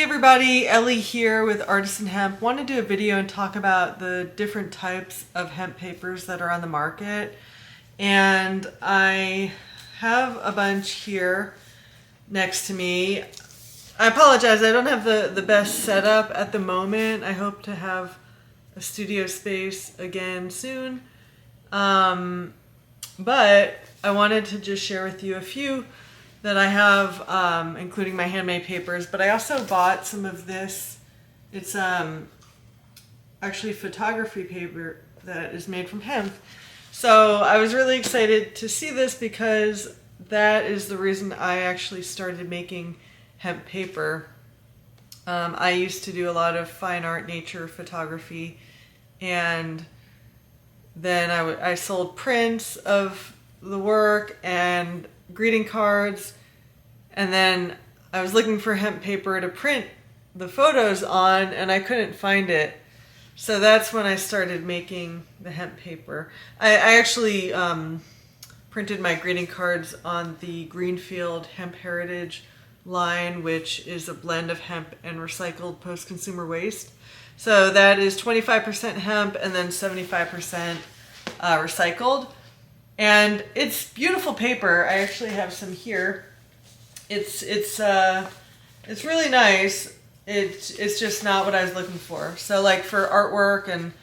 everybody, Ellie here with Artisan Hemp. Want to do a video and talk about the different types of hemp papers that are on the market. And I have a bunch here next to me. I apologize, I don't have the best setup at the moment. I hope to have a studio space again soon. But I wanted to just share with you a few that I have, including my handmade papers, but I also bought some of this. It's actually photography paper that is made from hemp. So I was really excited to see this because that is the reason I actually started making hemp paper. I used to do a lot of fine art nature photography, and then I sold prints of the work and greeting cards, and then I was looking for hemp paper to print the photos on, and I couldn't find it. So that's when I started making the hemp paper. I actually printed my greeting cards on the Greenfield Hemp Heritage line, which is a blend of hemp and recycled post-consumer waste. So that is 25% hemp and then 75% recycled. And it's beautiful paper. I actually have some here. It's really nice. It's just not what I was looking for. So like for artwork and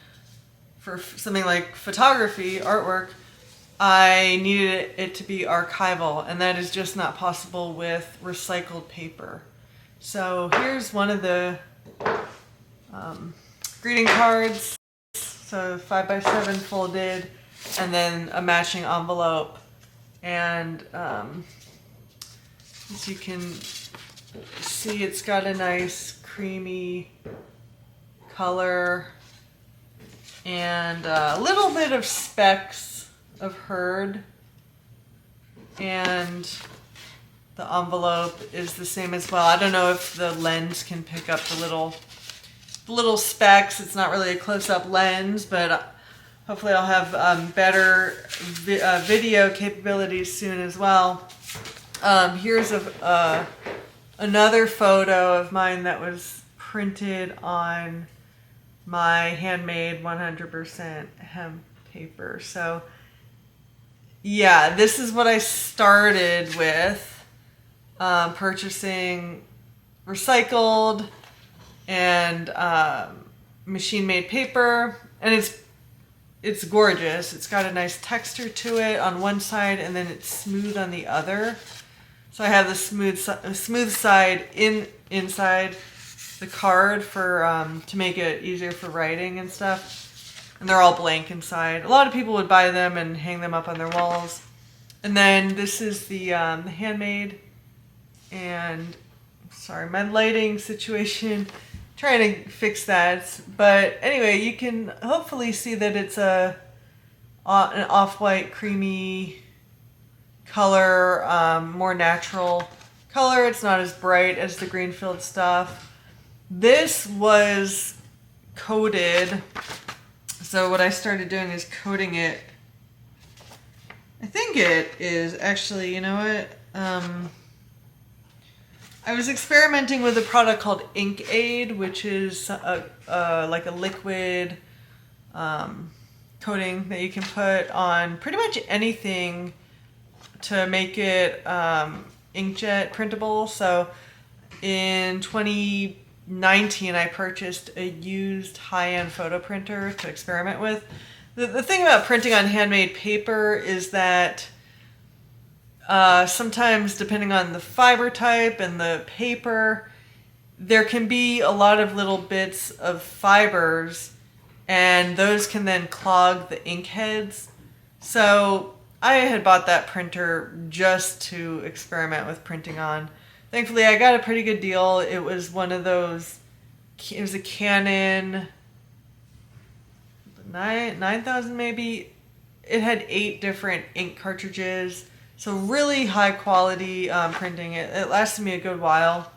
for something like photography, artwork, I needed it to be archival, and that is just not possible with recycled paper. So here's one of the greeting cards. So 5x7 folded, and then a matching envelope. And as you can see, it's got a nice creamy color and a little bit of specks of herd. And the envelope is the same as well. I don't know if the lens can pick up the little specks. It's not really a close-up lens, but hopefully I'll have better video capabilities soon as well. Here's another photo of mine that was printed on my handmade 100% hemp paper. So yeah, this is what I started with, purchasing recycled and machine-made paper, and it's gorgeous. It's got a nice texture to it on one side, and then it's smooth on the other. So I have the smooth side inside the card for to make it easier for writing and stuff. And they're all blank inside. A lot of people would buy them and hang them up on their walls. And then this is the handmade. And sorry, my lighting situation. Trying to fix that. But anyway, you can hopefully see that it's an off-white creamy color, more natural color. It's not as bright as the Greenfield stuff. This was coated. So what I started doing is coating it. I think it is actually, you know what? I was experimenting with a product called Ink Aid, which is like a liquid coating that you can put on pretty much anything to make it inkjet printable. So in 2019, I purchased a used high-end photo printer to experiment with. The thing about printing on handmade paper is that sometimes, depending on the fiber type and the paper, there can be a lot of little bits of fibers, and those can then clog the ink heads. So I had bought that printer just to experiment with printing on. Thankfully, I got a pretty good deal. It was one of those, it was a Canon 9000 maybe. It had 8 different ink cartridges. So really high quality printing. It lasted me a good while.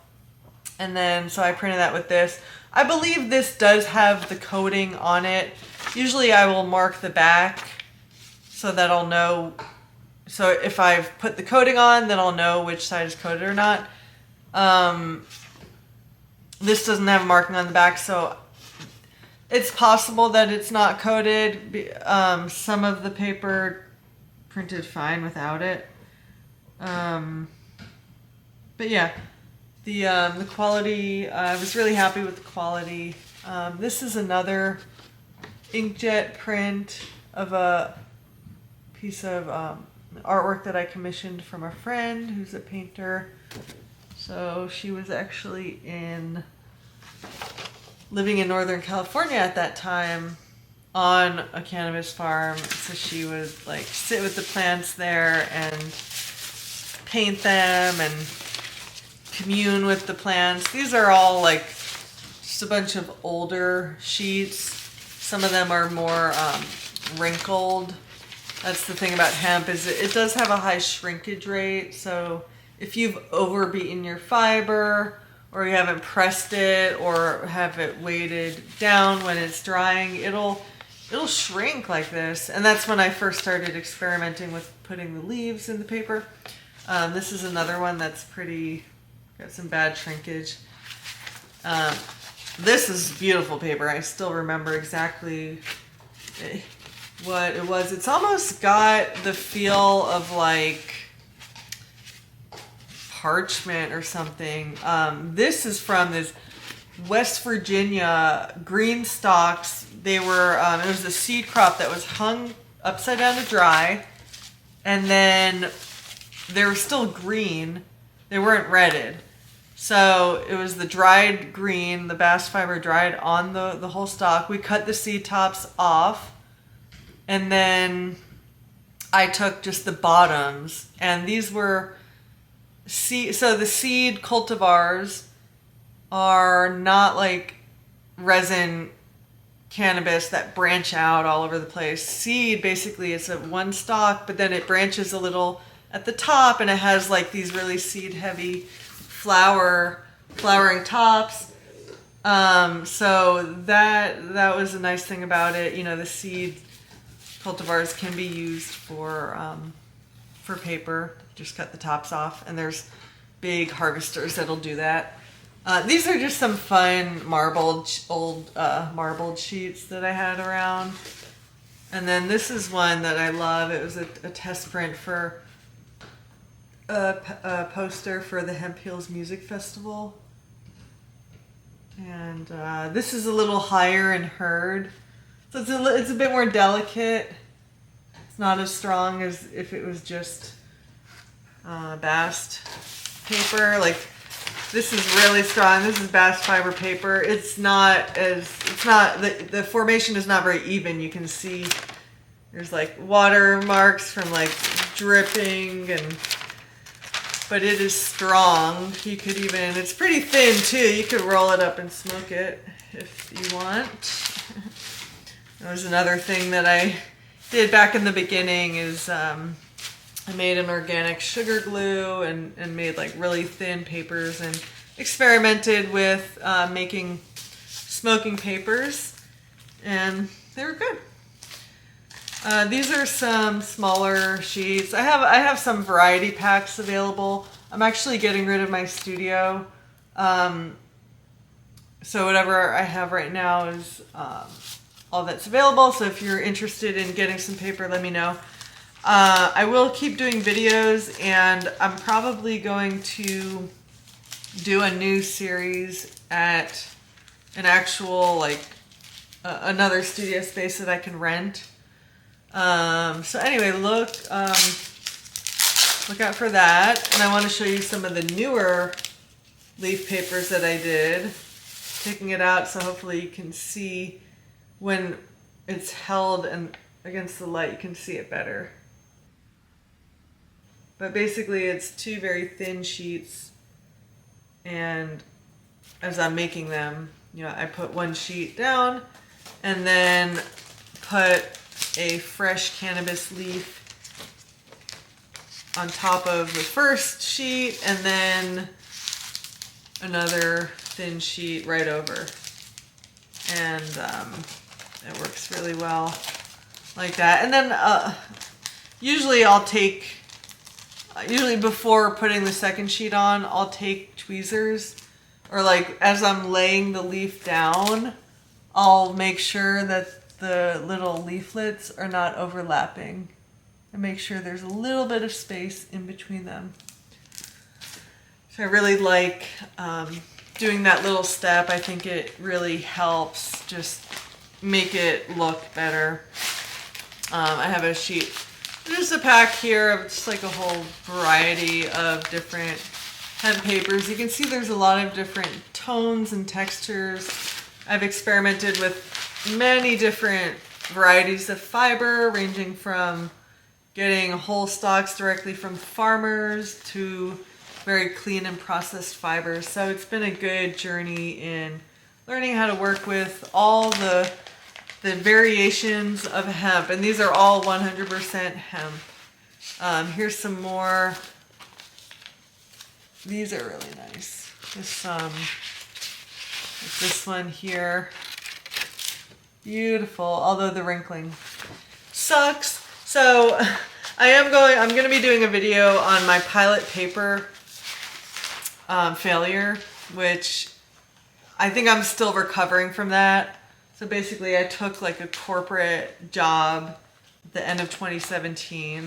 And then, so I printed that with this. I believe this does have the coating on it. Usually I will mark the back so that I'll know. So if I've put the coating on, then I'll know which side is coated or not. This doesn't have a marking on the back, so it's possible that it's not coated. Some of the paper printed fine without it. But yeah, the quality, I was really happy with the quality. This is another inkjet print of a piece of artwork that I commissioned from a friend who's a painter. So she was actually living in Northern California at that time on a cannabis farm. So she would like sit with the plants there and paint them and commune with the plants. These are all like just a bunch of older sheets. Some of them are more wrinkled. That's the thing about hemp, is it does have a high shrinkage rate. So if you've overbeaten your fiber, or you haven't pressed it, or have it weighted down when it's drying, it'll shrink like this. And that's when I first started experimenting with putting the leaves in the paper. This is another one that's got some bad shrinkage. This is beautiful paper. I still remember exactly what it was. It's almost got the feel of like parchment or something. This is from this West Virginia green stalks. They were, it was a seed crop that was hung upside down to dry, and then they were still green. They weren't retted. So it was the dried green, the bast fiber dried on the whole stalk. We cut the seed tops off, and then I took just the bottoms, and these were so the seed cultivars are not like resin cannabis that branch out all over the place. Seed basically is a one stalk, but then it branches a little at the top, and it has like these really seed heavy flowering tops. So that was a nice thing about it. You know, the seed cultivars can be used for paper. Just cut the tops off, and there's big harvesters that'll do that. These are just some fun old marbled sheets that I had around. And then this is one that I love. It was a test print for a poster for the Hemp Hills Music Festival. And this is a little higher in hurd. So it's a bit more delicate. It's not as strong as if it was just bast paper. Like, this is really strong. This is bast fiber paper. The formation is not very even. You can see there's like water marks from like dripping, but it is strong. You could even, it's pretty thin too. You could roll it up and smoke it if you want. That was another thing that I did back in the beginning, is I made an organic sugar glue and made like really thin papers, and experimented with making smoking papers, and they were good. These are some smaller sheets. I have some variety packs available. I'm actually getting rid of my studio. So whatever I have right now is all that's available. So if you're interested in getting some paper, let me know. I will keep doing videos, and I'm probably going to do a new series at an actual, like, another studio space that I can rent. So anyway, look out for that. And I want to show you some of the newer leaf papers that I did. Taking it out so hopefully you can see when it's held and against the light, you can see it better. But basically it's two very thin sheets, and as I'm making them, you know, I put one sheet down and then put a fresh cannabis leaf on top of the first sheet, and then another thin sheet right over. And it works really well like that. And then usually before putting the second sheet on, I'll take tweezers or like as I'm laying the leaf down, I'll make sure that the little leaflets are not overlapping and make sure there's a little bit of space in between them. So I really like doing that little step. I think it really helps just make it look better. I have a sheet, just a pack here of just like a whole variety of different hemp papers. You can see there's a lot of different tones and textures. I've experimented with many different varieties of fiber, ranging from getting whole stalks directly from farmers to very clean and processed fibers. So it's been a good journey in learning how to work with all the variations of hemp, and these are all 100% hemp. Here's some more. These are really nice. This one here, beautiful, although the wrinkling sucks. So I'm going to be doing a video on my pilot paper failure, which I think I'm still recovering from that. So basically I took like a corporate job at the end of 2017.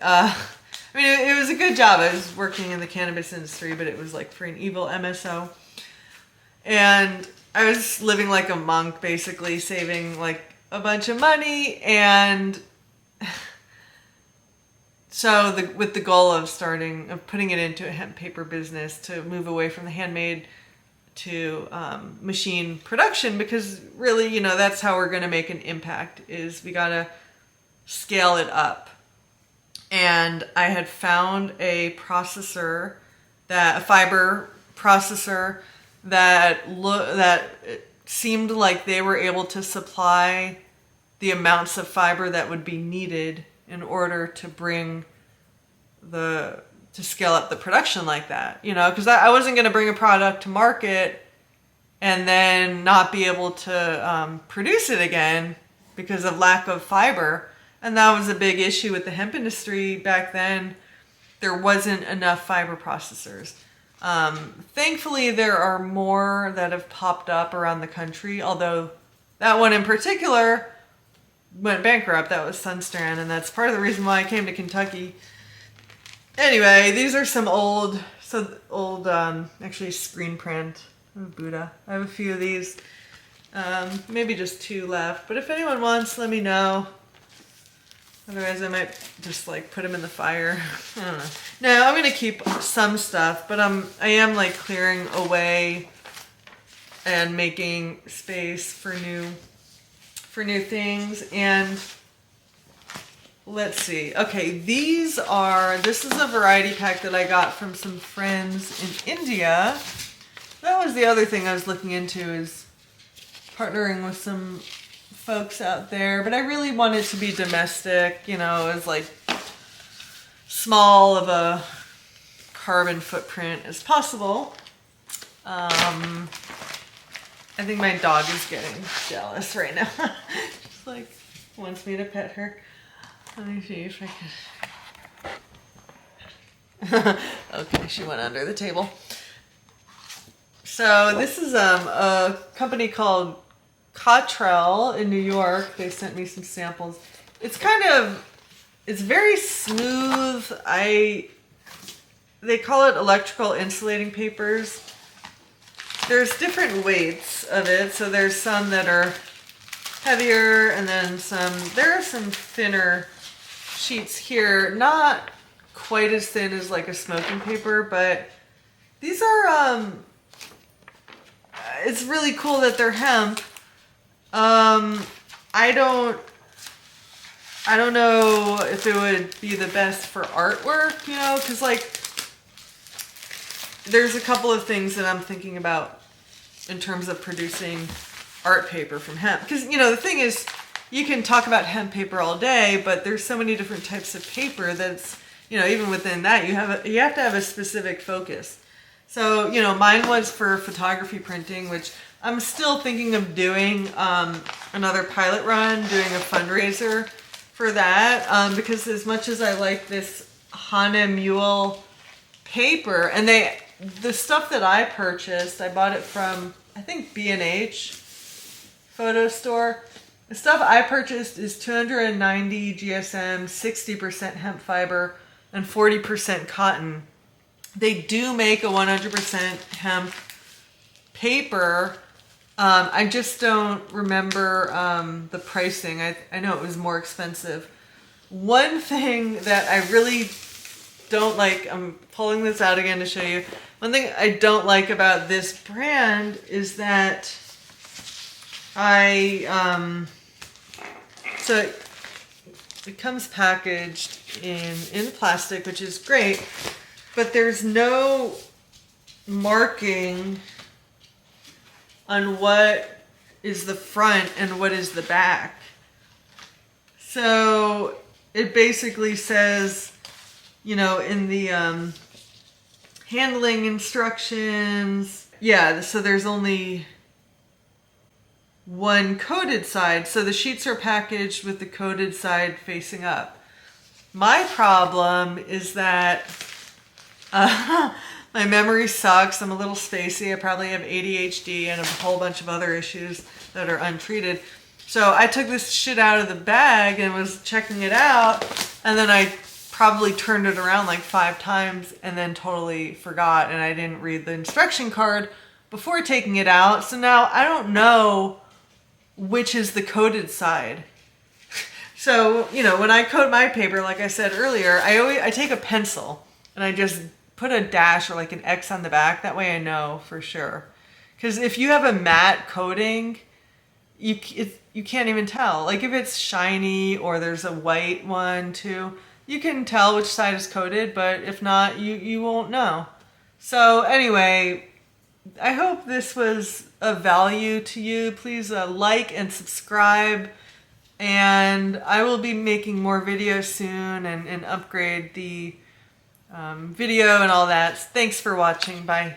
I mean, it was a good job. I was working in the cannabis industry, but it was like for an evil MSO. And I was living like a monk, basically saving like a bunch of money. And so with the goal of putting it into a hemp paper business to move away from the handmade to machine production, because really, you know, that's how we're going to make an impact, is we got to scale it up. And I had found a fiber processor that it seemed like they were able to supply the amounts of fiber that would be needed in order to scale up the production like that, you know, because I wasn't going to bring a product to market and then not be able to produce it again because of lack of fiber. And that was a big issue with the hemp industry back then. There wasn't enough fiber processors. Thankfully, there are more that have popped up around the country, although that one in particular went bankrupt. That was Sunstrand, and that's part of the reason why I came to Kentucky. Anyway, these are some old actually screen print of Buddha. I have a few of these, maybe just 2 left, but if anyone wants, let me know. Otherwise, I might just like put them in the fire. I don't know. No, I'm gonna keep some stuff, but I am like clearing away and making space for new things. And let's see. Okay, this is a variety pack that I got from some friends in India. That was the other thing I was looking into, is partnering with some folks out there, but I really want it to be domestic, you know, as like small of a carbon footprint as possible. I think my dog is getting jealous right now. She's like, wants me to pet her. Let me see if I can. Okay, she went under the table. So this is a company called Cottrell in New York. They sent me some samples. It's very smooth. They call it electrical insulating papers. There's different weights of it. So there's some that are heavier, and then there are some thinner sheets here. Not quite as thin as like a smoking paper, but these are, it's really cool that they're hemp. I don't know if it would be the best for artwork, you know, because like there's a couple of things that I'm thinking about in terms of producing art paper from hemp. Because, you know, the thing is, you can talk about hemp paper all day, but there's so many different types of paper that's, you know, even within that, you have to have a specific focus. So, you know, mine was for photography printing, which I'm still thinking of doing another pilot run, doing a fundraiser for that, because as much as I like this Hana Mule paper, and the stuff that I purchased, I bought it from, I think, B&H photo store. The stuff I purchased is 290 GSM, 60% hemp fiber, and 40% cotton. They do make a 100% hemp paper. I just don't remember the pricing. I know it was more expensive. One thing that I really don't like, I'm pulling this out again to show you. One thing I don't like about this brand is that so it comes packaged in plastic, which is great, but there's no marking on what is the front and what is the back. So it basically says, you know, in the handling instructions, yeah, so there's only one coated side. So the sheets are packaged with the coated side facing up. My problem is that my memory sucks. I'm a little spacey. I probably have ADHD and a whole bunch of other issues that are untreated. So I took this shit out of the bag and was checking it out, and then I probably turned it around like 5 times and then totally forgot, and I didn't read the instruction card before taking it out. So now I don't know which is the coated side. So, you know, when I coat my paper, like I said earlier, I take a pencil and I just put a dash or like an X on the back. That way I know for sure. Because if you have a matte coating, you can't even tell. Like if it's shiny or there's a white one too, you can tell which side is coated, but if not, you won't know. So anyway, I hope this was of value to you. Please like and subscribe. And I will be making more videos soon and upgrade the video and all that. Thanks for watching. Bye.